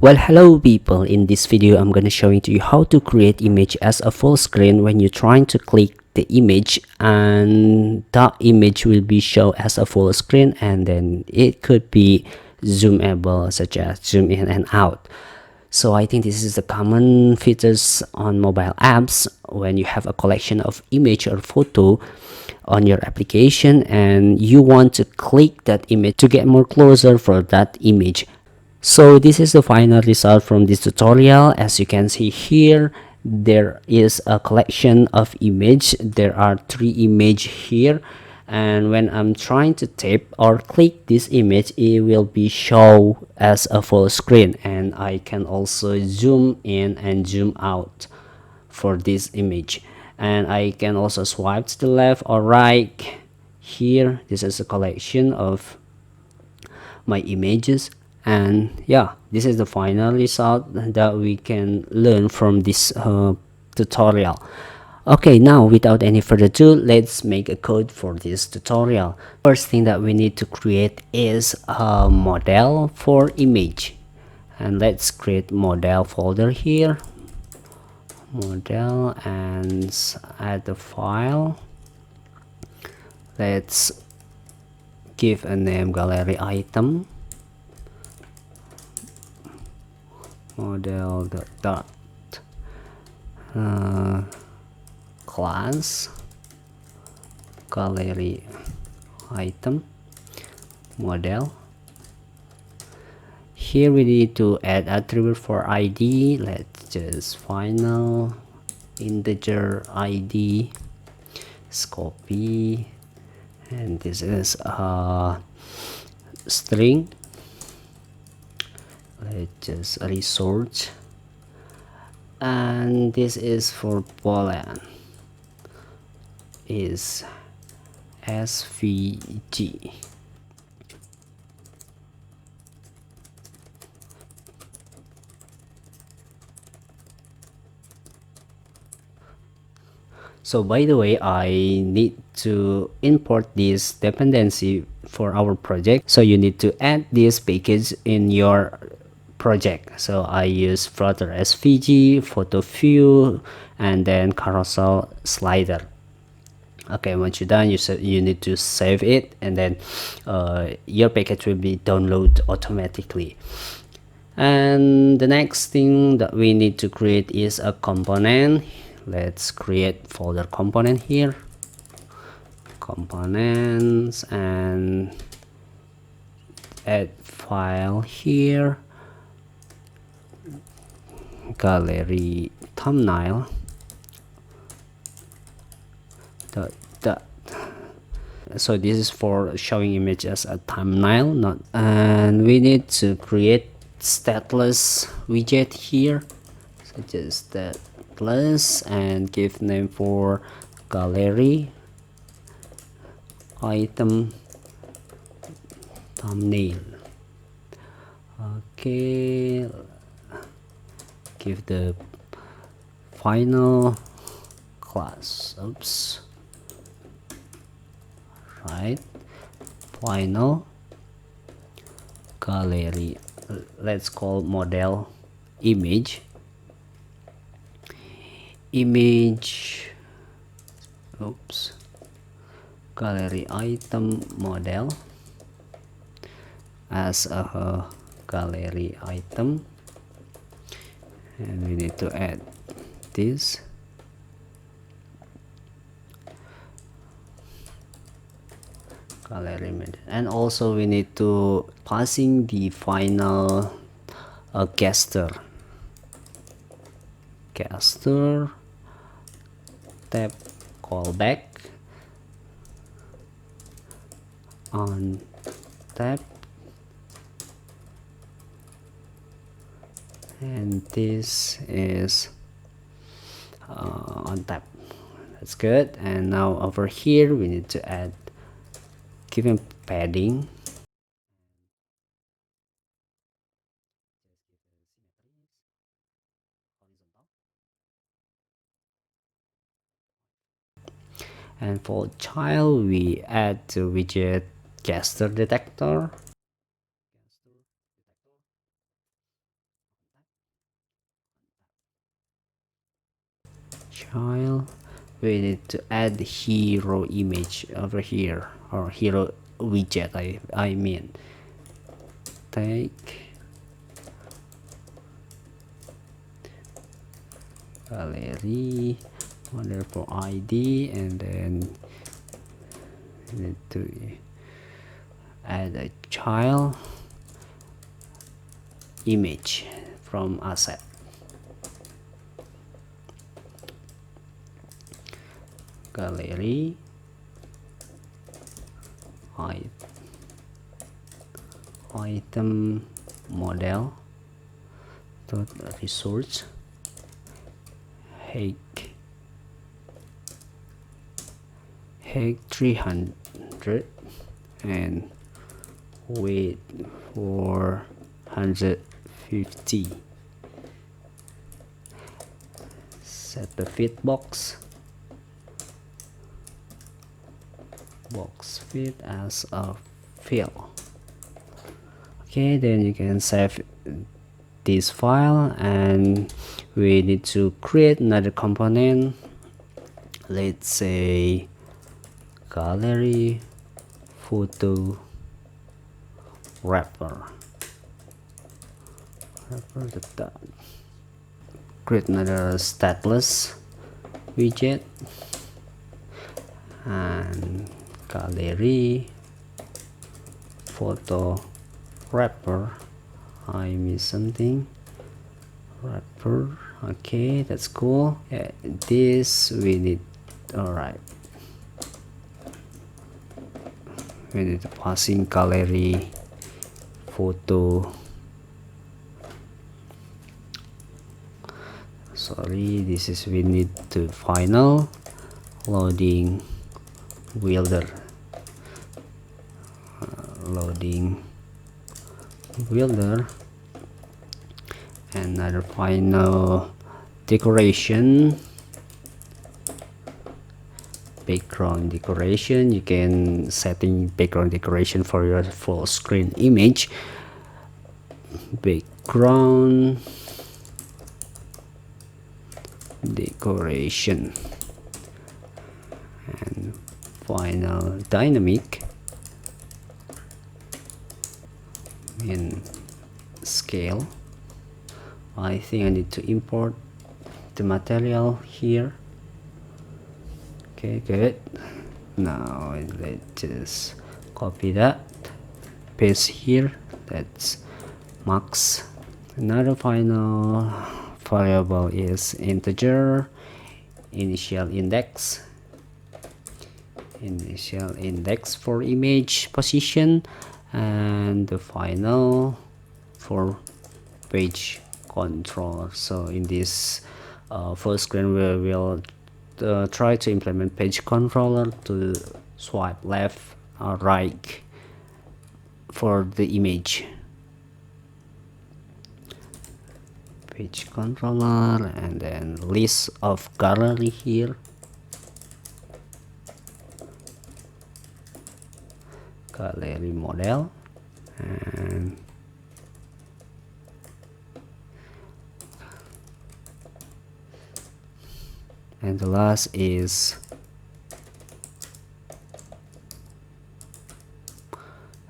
Well, hello people. In this video I'm going to showing to you how to create image as a full screen when you're trying to click the image and that image will be shown as a full screen, and then it could be zoomable, such as zoom in and out. So I think this is the common features on mobile apps when you have a collection of image or photo on your application and you want to click that image to get more closer for that image. So this is the final result from this tutorial. As you can see here, there is a collection of image. There are 3 images here, and when I'm trying to tap or click this image, it will be shown as a full screen, and I can also zoom in and zoom out for this image, and I can also swipe to the left or right. Here this is a collection of my images, and yeah, this is the final result that we can learn from this tutorial. Okay, now without any further ado, let's make a code for this tutorial. First thing that we need to create is a model for image, and let's create model folder here, model, and add the file. Let's give a name gallery item model dot class gallery item model. Here we need to add attribute for ID. Let's just final integer ID, copy, and this is a string. Let's just research, and this is for Poland is SVG. So by the way, I need to import this dependency for our project, so you need to add this package in your project. So I use Flutter SVG, photo view, and then carousel slider. Okay, once you're done, you need to save it, and then your package will be downloaded automatically. And the next thing that we need to create is a component. Let's create folder component here, components, and add file here, gallery thumbnail dot. So this is for showing image as a thumbnail, not. And we need to create stateless widget here, such as stateless, and give name for gallery item thumbnail. Okay, give the final class, oops, right, final gallery. Let's call model image, oops, gallery item model as a gallery item, and we need to add this gallery model, and also we need to passing the final caster tab callback on tab, and this is on tab. That's good. And now over here we need to add given padding, and for child we add the widget caster detector, child. We need to add hero image over here, or hero widget, I mean. Take gallery model for ID, and then need to add a child image from asset. Gallery item model dot resource height 300 and width 450. Set the fit box fit as a fill. Okay, then you can save this file, and we need to create another component. Let's say gallery photo wrapper. Create another stateless widget, and gallery photo wrapper. I missed something. Wrapper. Okay, that's cool. Yeah, this we need. All right, we need to pass in gallery photo. Sorry, this is we need to final loading builder. Loading builder, and another final decoration, background decoration. You can setting background decoration for your full screen image. Background decoration, and final dynamic in scale. I think I need to import the material here. Okay, good. Now let's just copy that, paste here. That's max. Another final variable is integer initial index for image position, and the final for page controller. So in this first screen we will try to implement page controller to swipe left or right for the image. Page controller, and then list of gallery here. Gallery model, and the last is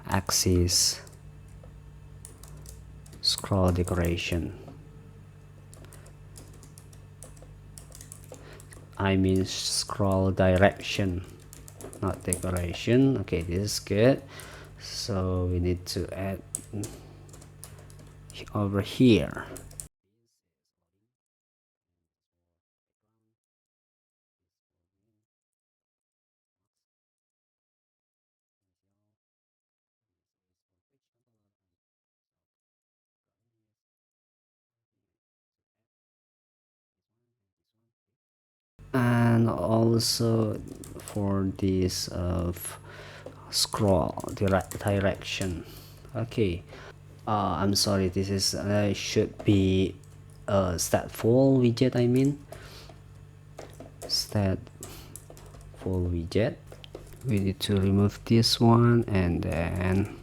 axis scroll decoration. I mean scroll direction, not decoration. Okay, this is good. So we need to add over here. And also for this of scroll direction. Okay, I'm sorry, this is should be a stateful widget. I mean stateful widget. We need to remove this one, and then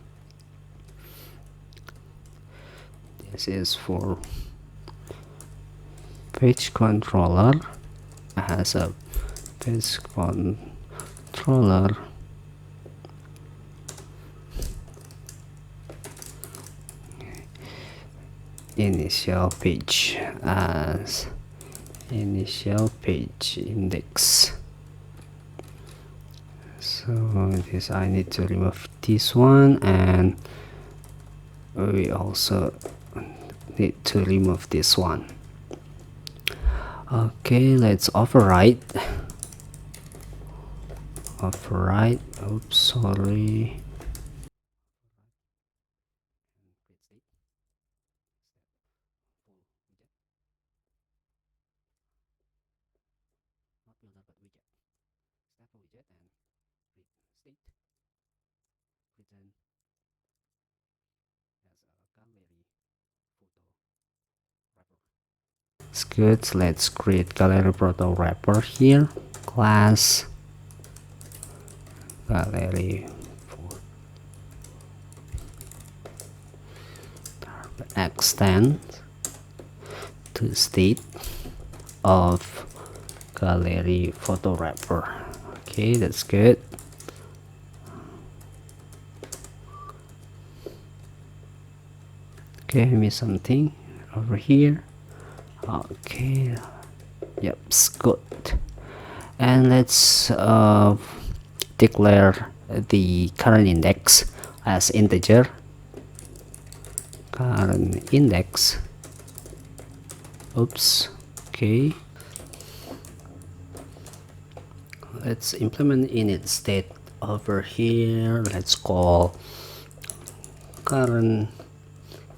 this is for page controller. as a page controller. Initial page as initial page index. So this, I need to remove this one, and we also need to remove this one. Okay, let's override. Oops, sorry. It's good. Let's create gallery photo wrapper here. Class gallery extend to state of gallery photo wrapper. Okay, that's good. Okay, I missed something over here. Okay, yep, it's good. And let's declare the current index as integer. Current index. Oops. Okay, let's implement init state over here. Let's call current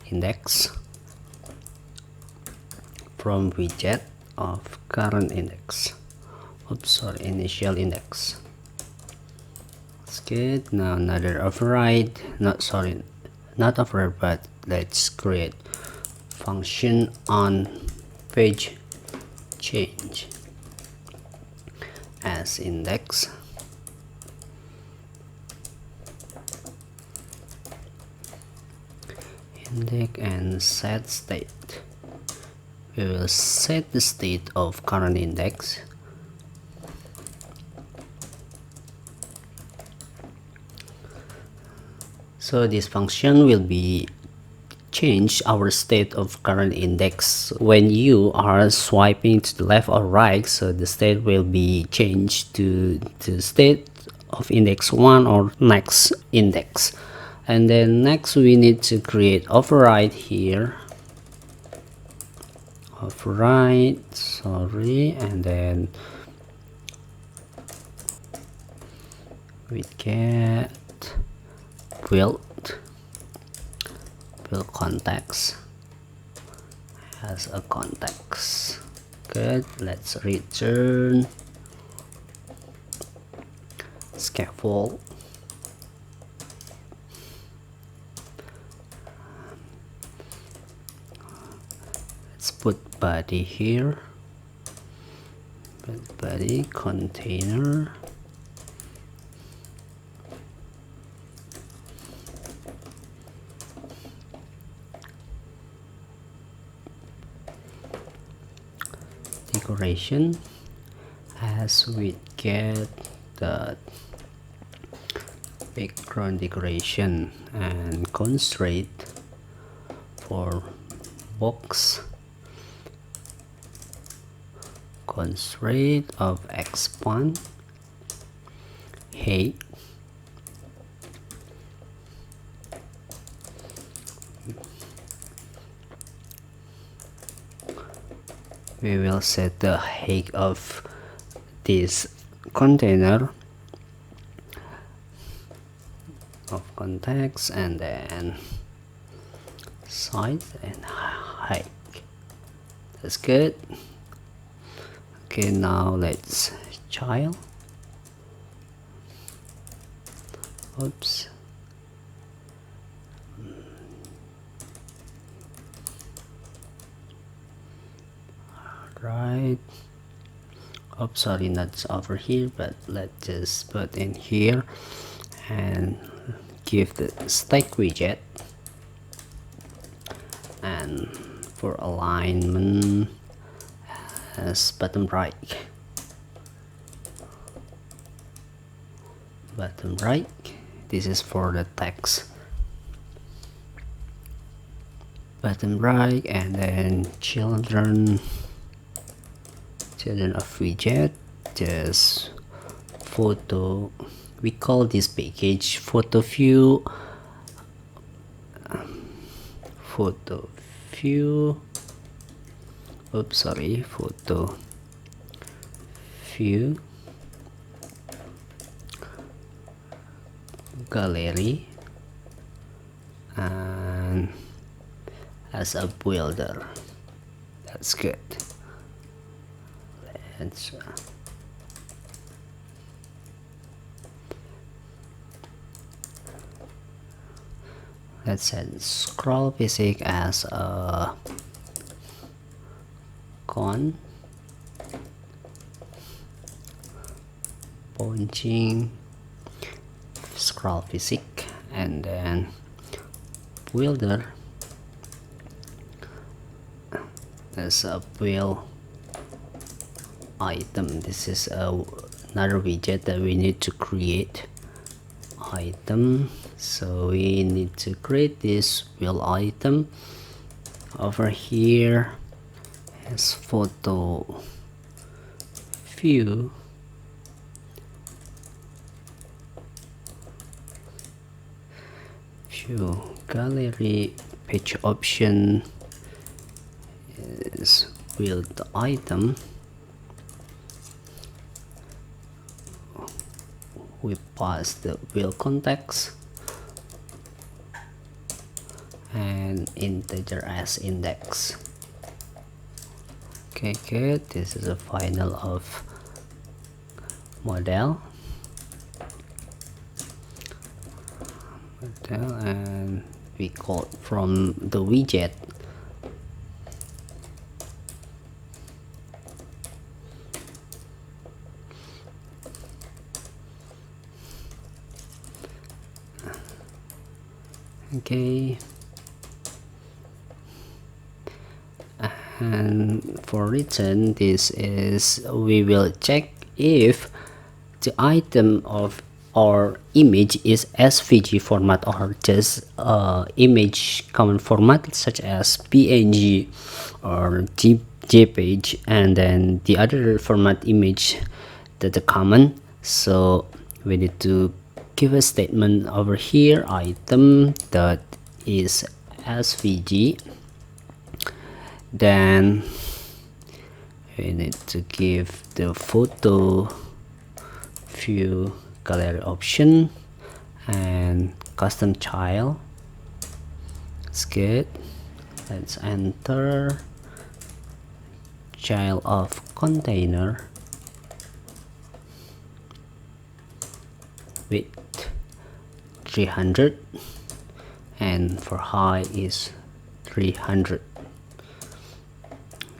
index from widget of current index. Oops, sorry, initial index. That's good. Now another override, not override, but let's create function on page change as index. Index and set state. We will set the state of current index. So this function will be change our state of current index when you are swiping to the left or right. So the state will be changed to the state of index 1 or next index. And then next we need to create override here. Override, sorry, and then we get build context as a context. Good. Let's return scaffold. Let's put body here. Body container. Decoration as we get the background decoration, and constraint for box, constraint of expand height, we will set the height of this container of context, and then size and height. That's good. Okay, now let's child. Oops. Right. Oops, sorry, not over here, but let's just put in here and give the stack widget, and for alignment as bottom right. bottom right. This is for the text, bottom right, and then children of widget, just photo. We call this package photo view, photo view gallery, and as a builder. That's good. Let's set scroll basic as a con, punching scroll basic, and then builder as a build item. This is another widget that we need to create, item. So we need to create this build item. Over here is photo view, gallery, page option is build item. We pass the build context and integer as index. Okay, good. This is a final of model, and we call from the widget okay. And for return, this is, we will check if the item of our image is SVG format or just image common format such as PNG or JPEG, and then the other format image that the common. So we need to give a statement over here, item that is SVG. Then we need to give the photo view gallery option and custom child. It's good. Let's enter child of container width 300 and for height is 300.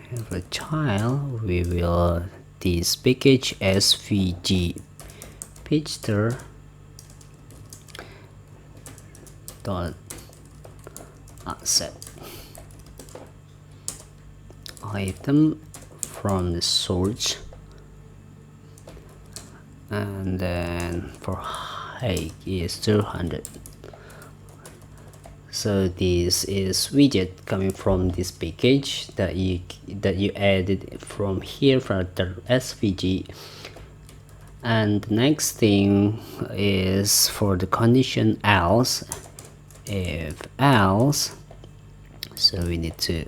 And for child, we will this package SVG picture dot asset item from the source, and then for height is 200. So this is widget coming from this package that you added from here for the SVG. And the next thing is for the condition else. If else, so we need to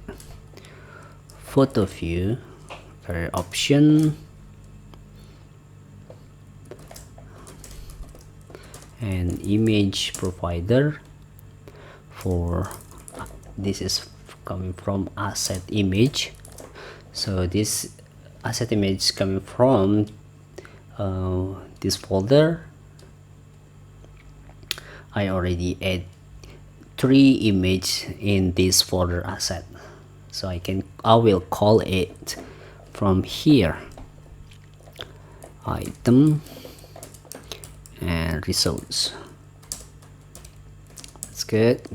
photo view for option and image provider. For this is coming from asset image, so this asset image is coming from this folder. I already add 3 images in this folder asset, so I will call it from here, item and results. That's good.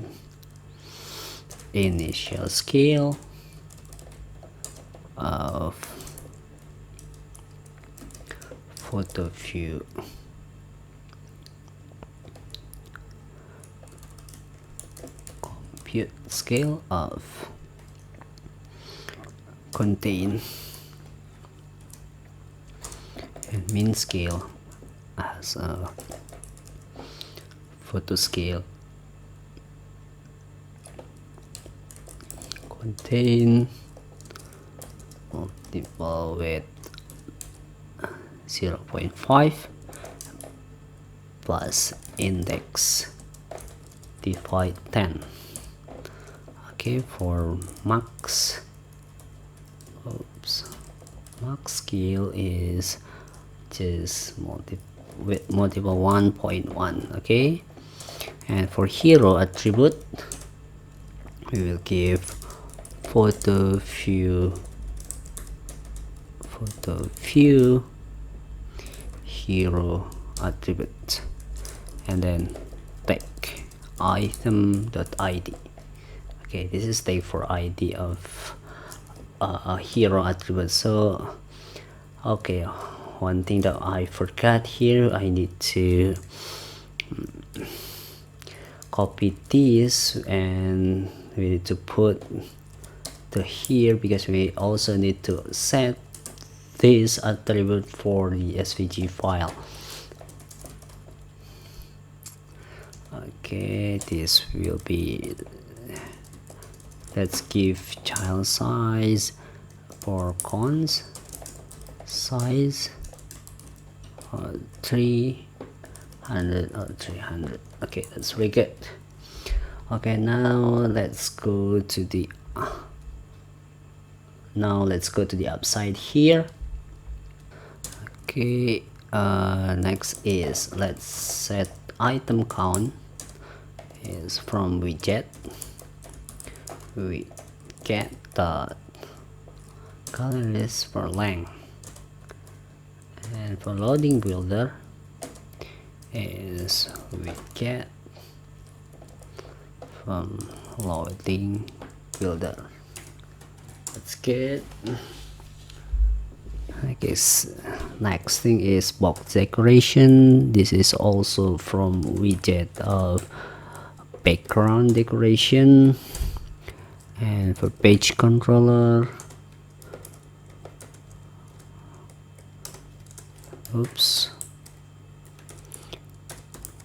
Initial scale of photo view scale of contain and min scale as a photo scale. Contain multiple with 0.5 plus index divide 10. Okay, for max scale is just with multiple 1.1. okay, and for hero attribute we will give photo view hero attribute, and then tag item.id. okay, this is tag for id of a hero attribute. So okay, one thing that I forgot here, I need to copy this and we need to put to here, because we also need to set this attribute for the svg file. Okay, this will be, let's give child size for cons size 300 or 300. okay, that's very good. Okay, now let's go to the upside here. Okay, next is let's set item count is from widget dot color list for length, and for loading builder is widget from loading builder. That's good. I guess next thing is box decoration. This is also from widget of background decoration, and for page controller,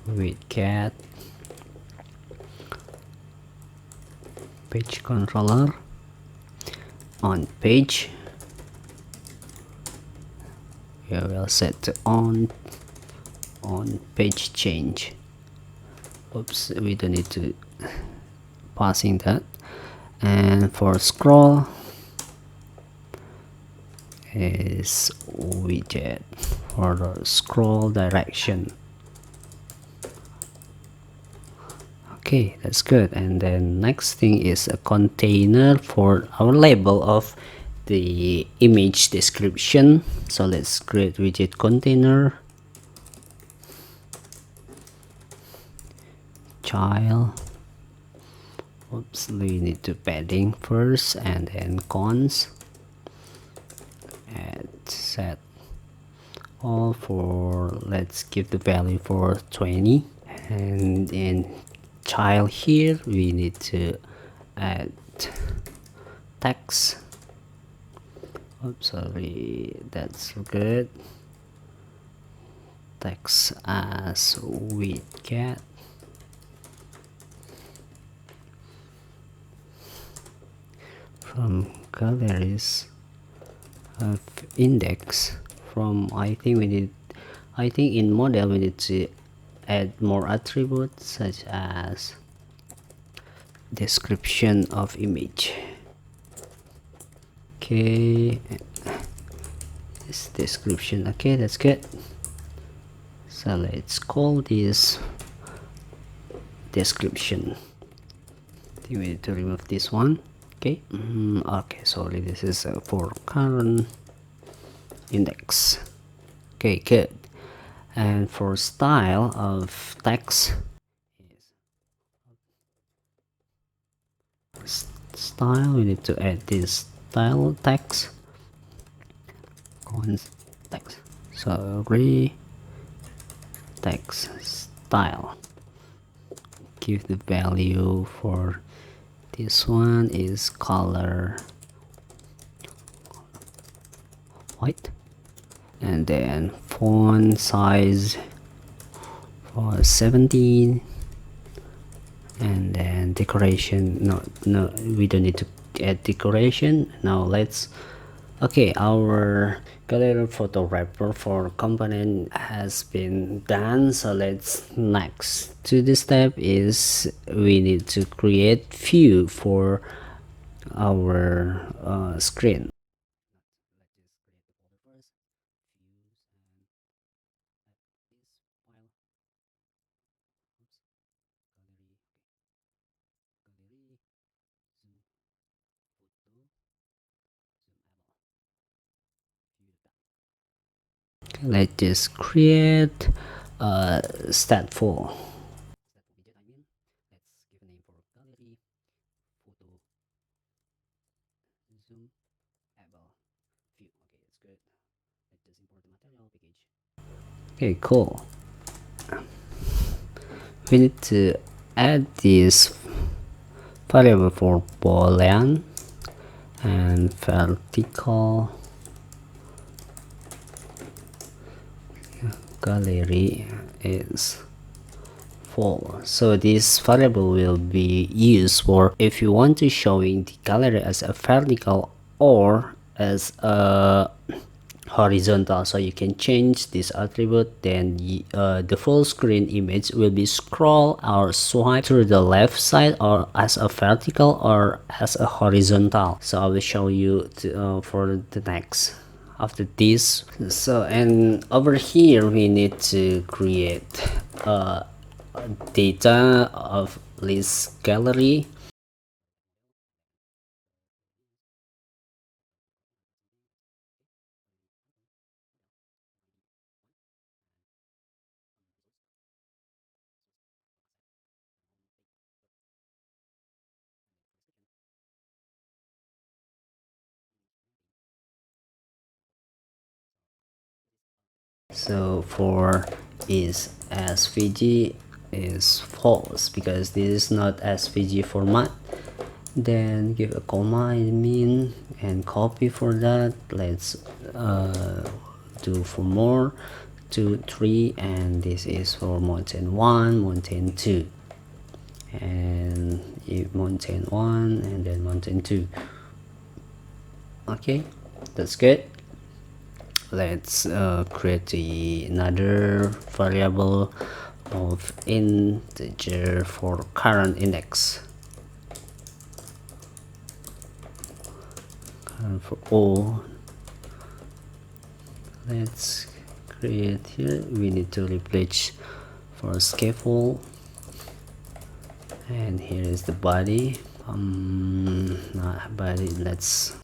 widget page controller on page, we will set to on page change. We don't need to passing that. And for scroll is widget for the scroll direction. Okay, that's good. And then next thing is a container for our label of the image description. So let's create widget container, child, we need to padding first, and then cons, and set all for, let's give the value for 20, and in child here we need to add text. Sorry, that's good. Text as widget from galleries of index. From I think in model we need to add more attributes such as description of image. Okay, this description. Okay, that's good. So let's call this description. I think we need to remove this one. Okay, okay, sorry, this is for current index. Okay, good. And for style of text, style, we need to add this style text, text, sorry, text style, give the value for This one is color white, and then font size for 17, and then decoration, no, we don't need to add decoration. Now let's, okay, our gallery photo wrapper for component has been done. So let's, next to this step is we need to create view for our screen. Let's just create a stateful. Okay, cool. We need to add this variable for boolean and vertical gallery is full. So this variable will be used for if you want to showing the gallery as a vertical or as a horizontal. So you can change this attribute, then the full screen image will be scroll or swipe through the left side or as a vertical or as a horizontal. So I will show you for the next after this. So, and over here we need to create data of this gallery. So for is SVG is false because this is not SVG format. Then give a comma in mean and copy for that. Let's do for more 2 3, and this is for mountain 1, mountain 2, and mountain 1 and then mountain 2. Okay, that's good. Let's create another variable of integer for current index, current for all. Let's create here, we need to replace for scaffold, and here is the body. Not body, let's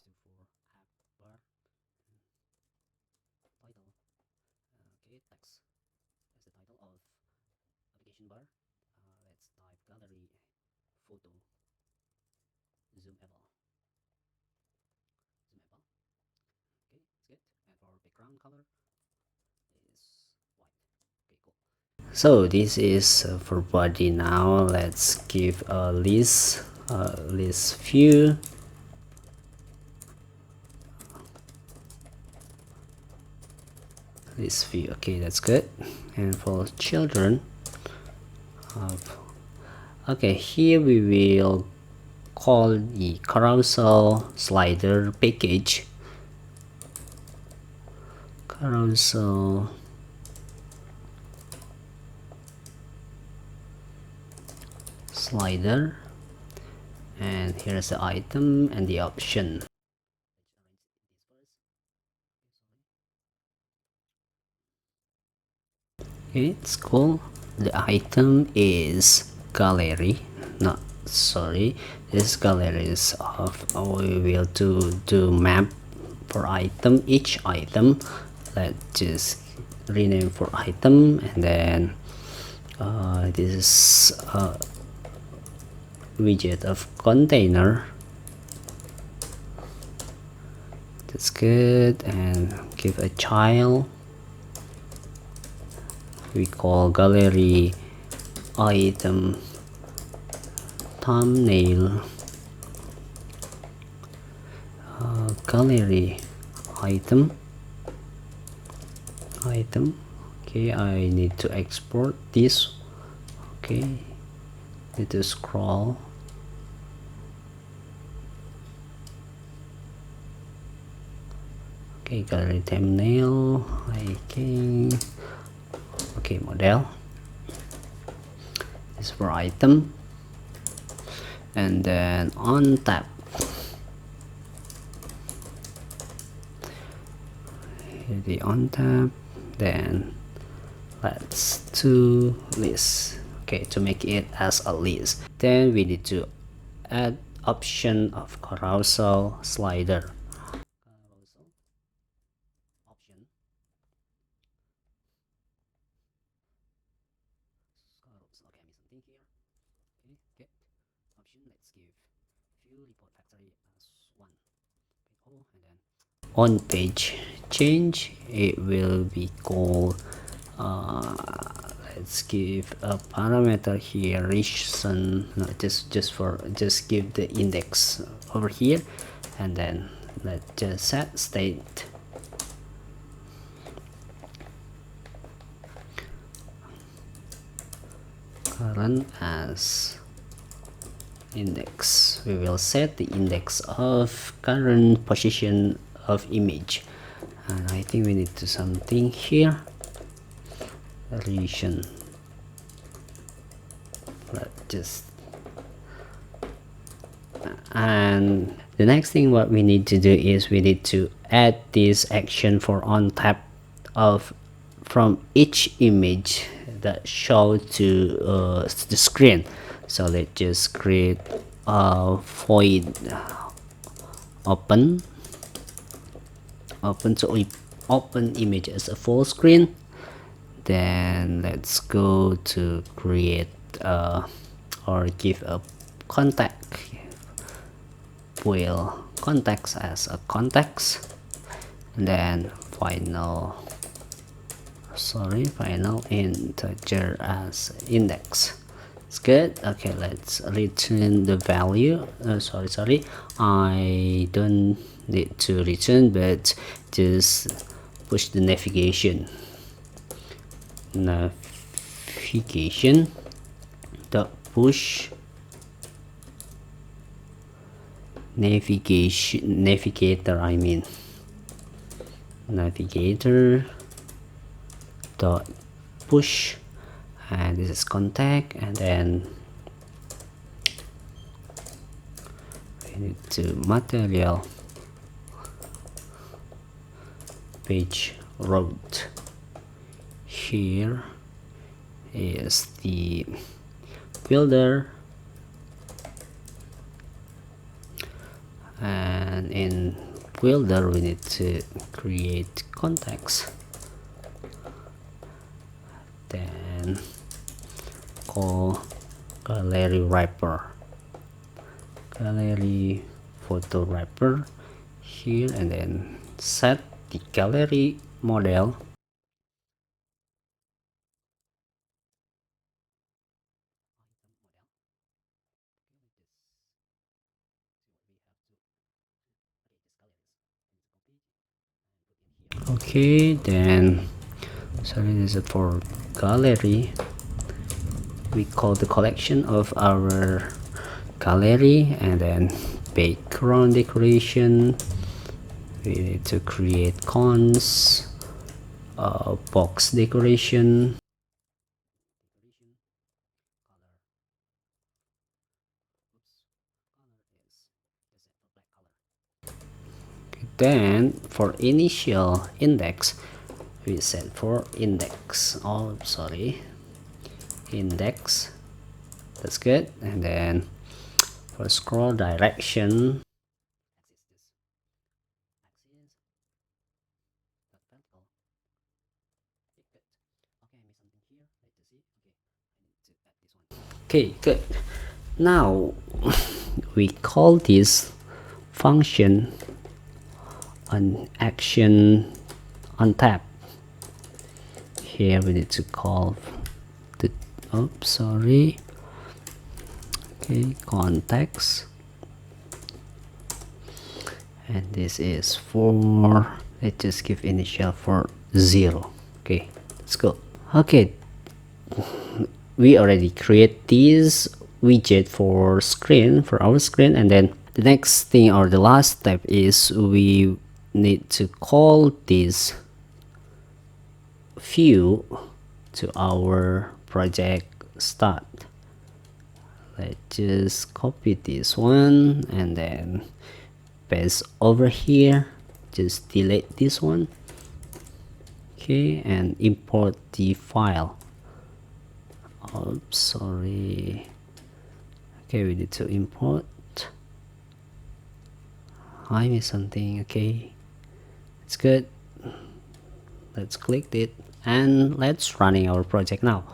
so this is for body. Now let's give a list view. This view, okay, that's good. And for children, okay, here we will call the carousel slider package, carousel slider, and here's the item and the option. Okay, it's cool. The item is gallery, not sorry, this gallery is of, we will do map for item, each item. Let's just rename for item, and then this is widget of container. That's good. And give a child, we call gallery item thumbnail gallery item. Okay, I need to export this. Okay, need to scroll. Okay, gallery thumbnail. Okay, model. This for item, and then on tab. Here the on tab. Then let's do list. Okay, to make it as a list, then we need to add option of carousel slider. Carousel option. Okay, I missed something here. Okay, get option. Let's give view report factory as 1. Oh, and then on page change, it will be called let's give a parameter here, recent. No, just give the index over here, and then let's just set state current as index. We will set the index of current position of image, and I think we need to something here, region. Let's just, and the next thing what we need to do is we need to add this action for on tap of from each image that show to the screen. So let's just create a void open so open image as a full screen. Then let's go to create or give a contact, will contacts as a context, and then final integer as index. It's good. Okay, let's return the value. Sorry, I don't need to return, but just push the navigation dot push navigator, I mean navigator dot push, and this is contact, and then we need to material page route. Here is the builder, and in builder we need to create contacts, then call gallery wrapper, gallery photo wrapper here, and then set the gallery model. Okay, then this is for gallery. We call the collection of our gallery, and then background decoration. We need to create cons, box decoration. Then for initial index, we set for index. Oh, sorry, index. That's good. And then for scroll direction, okay, good. Now we call this function an action on tab. Here we need to call the context, and this is for, let's just give initial for 0. Okay, let's go. Okay, we already create this widget for screen, for our screen, and then the next thing or the last step is we need to call this view to our project start. Let's just copy this one and then paste over here. Just delete this one. Okay, and import the file. Oops, sorry. Okay, we need to import. I missed something. Okay, it's good. Let's click it and let's running our project now.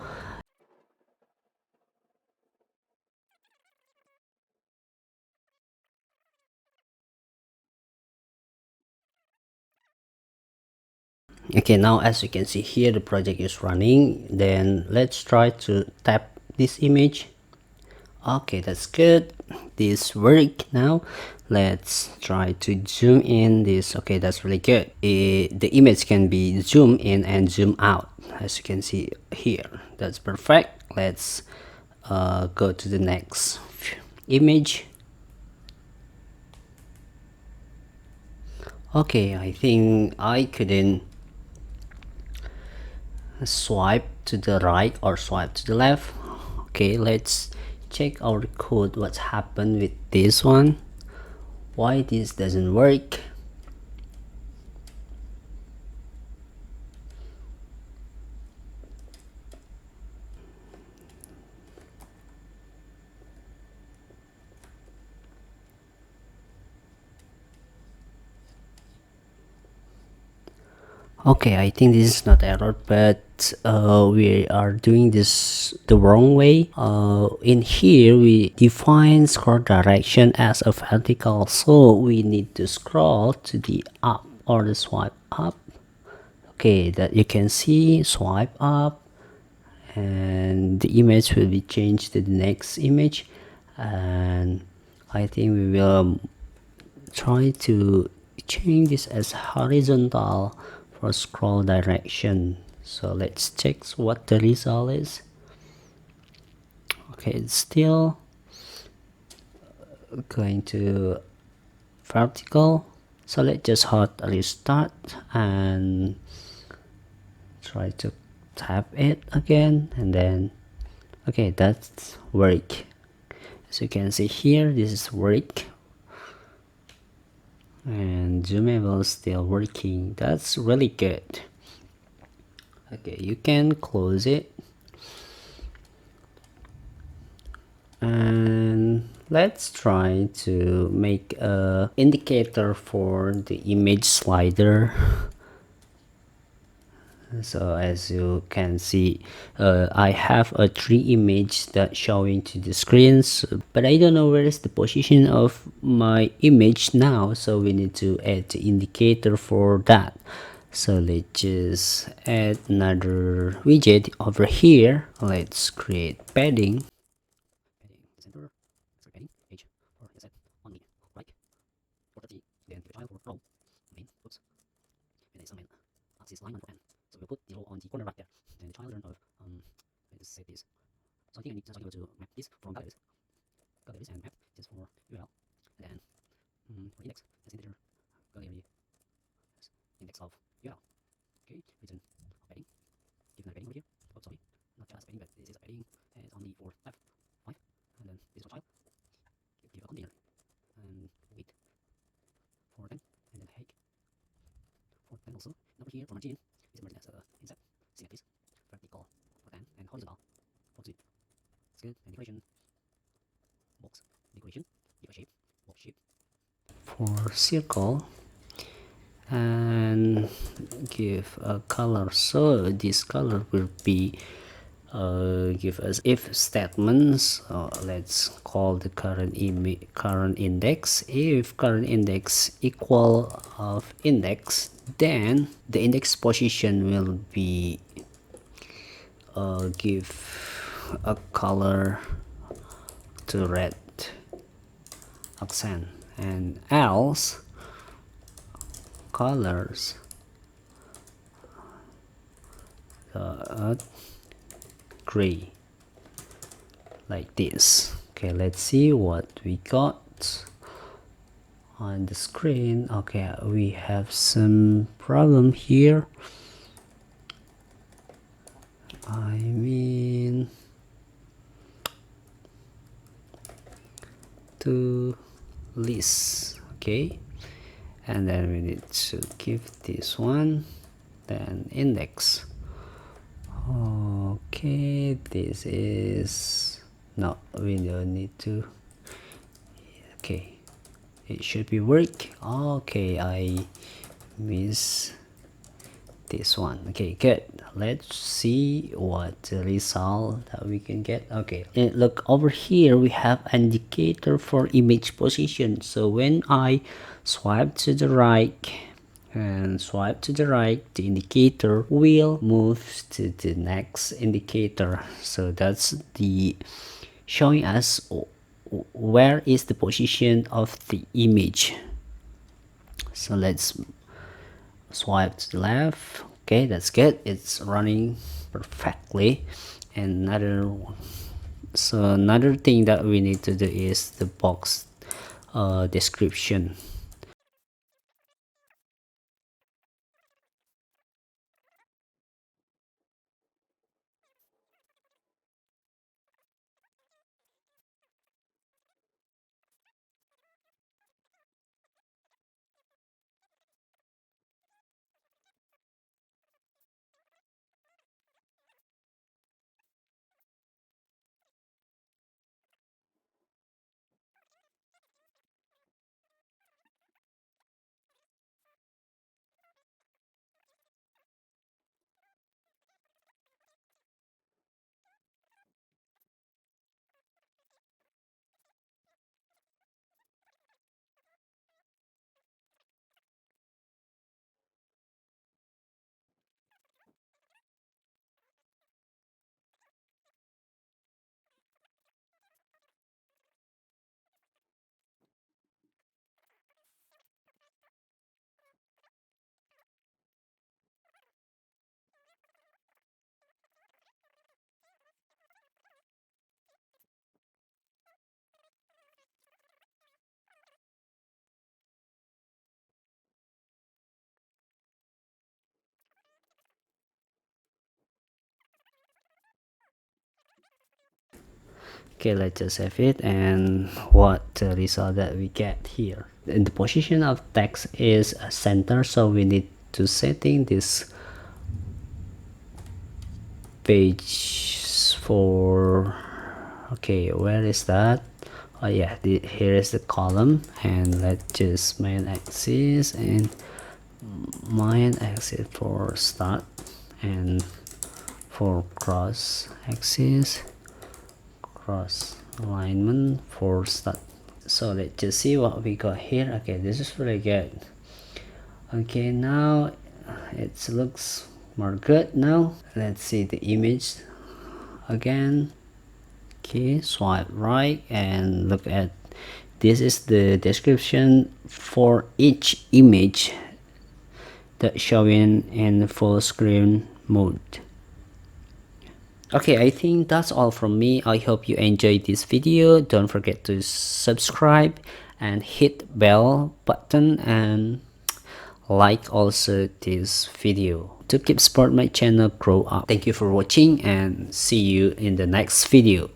Okay, now as you can see here, the project is running. Then let's try to tap this image. Okay, that's good. This work. Now let's try to zoom in this. Okay, that's really good. The image can be zoom in and zoom out, as you can see here. That's perfect. Let's go to the next image. Okay, I think I couldn't swipe to the right or swipe to the left. Okay, let's check our code. What's happened with this one? Why this doesn't work? Okay, I think this is not error, but we are doing this the wrong way. In here we define scroll direction as a vertical, so we need to scroll to the up or the swipe up. Okay, that you can see, swipe up and the image will be changed to the next image, and I think we will try to change this as horizontal for scroll direction. So let's check what the result is. Okay, it's still going to vertical, so let's just hard restart and try to tap it again, and then okay, that's work. As you can see here, this is work, and Zoomable is still working. That's really good. Okay, you can close it, and let's try to make a indicator for the image slider. So as you can see, I have a 3 image that showing to the screens, but I don't know where is the position of my image now, so we need to add the indicator for that. So let's just add another widget over here. Let's create padding. So we'll put 0 on the corner right there. And the child learn of let's save this. So I think I need to map this from galleries. Galleries and map this for URL. And then for index, as integer gallery as index of URL. Okay, return padding. Give another padding over here. Oh sorry, not just padding, but this is a padding and it's only for left 5. And then this is for child. Give a container. And wait for 10. And then height for 10 also. Number here for margin is emerging as a inset. Symmetries, vertical for 10 and horizontal for 2. It's good. And decoration, box, decoration, give a shape, box shape for circle, and give a color. So this color will be give us if statements. Let's call the current index. If current index equal of index, then the index position will be give a color to red accent, and else colors. Gray, like this. Okay, let's see what we got on the screen. Okay, we have some problem here. I mean, to list. Okay, and then we need to give this one then index. Okay, this is no, we don't need to. Okay, it should be work. Okay, I miss this one. Okay, good. Let's see what the result that we can get. Okay, and look over here, we have indicator for image position. So when I swipe to the right and swipe to the right, the indicator will move to the next indicator. So that's the showing us where is the position of the image. So let's swipe to the left. Okay, that's good, it's running perfectly. And another thing that we need to do is the box description. Okay, let's just save it. And what the result that we get here, and the position of text is center, so we need to setting this page for, okay, where is that? Oh yeah, here is the column. And let's just main axis and main axis for start, and for cross axis cross alignment for start. So let's just see what we got here. Okay, this is really good. Okay, now it looks more good. Now let's see the image again. Okay, swipe right and look at this is the description for each image that showing in full screen mode. Okay, I think that's all from me. I hope you enjoyed this video. Don't forget to subscribe and hit bell button and like also this video to keep support my channel grow up. Thank you for watching and see you in the next video.